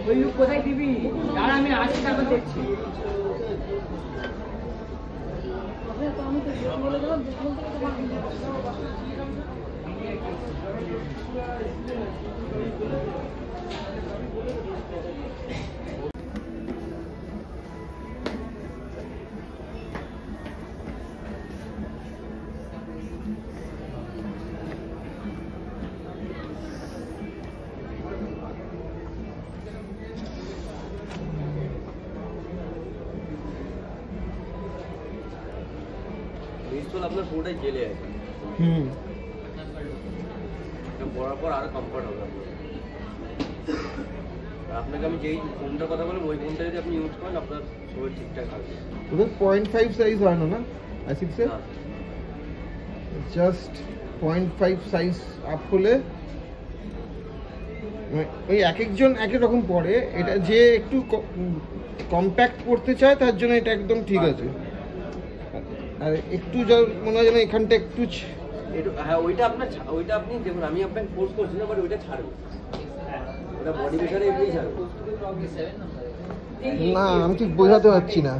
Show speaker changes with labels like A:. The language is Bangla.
A: ওই লোক কোথায় দিবি? আর আমি আসি তারপর দেখছি।
B: আপনার পুরোটাই জেলে আছে। পড়ার পর আরো কমফর্ট হবে আপনাকে। আমি যেই ফোনটার কথা বললাম ওই ফোনটা যদি আপনি ইউজ করেন আপনার শরীর ঠিকঠাক থাকবে।
C: ওদের 0.5 সাইজ হয় না i6 এর? জাস্ট 0.5 সাইজ আপ হলে ওই এক একজন এক এক রকম পড়ে। এটা যে একটু কম্প্যাক্ট করতে চায় তার জন্য এটা একদম ঠিক আছে। আর একটু যা মনে হয় যেন এখানটা একটু
B: হ্যাঁ ওইটা আপনার ওইটা আপনি দেখুন আমি আপনাকে ফোর্স করছি না, বাট ওইটা ছাড়বে, ওটা বডি প্রেসারে এমনি ছাড়বে
C: না। আমি ঠিক বোঝাতে পারছি না।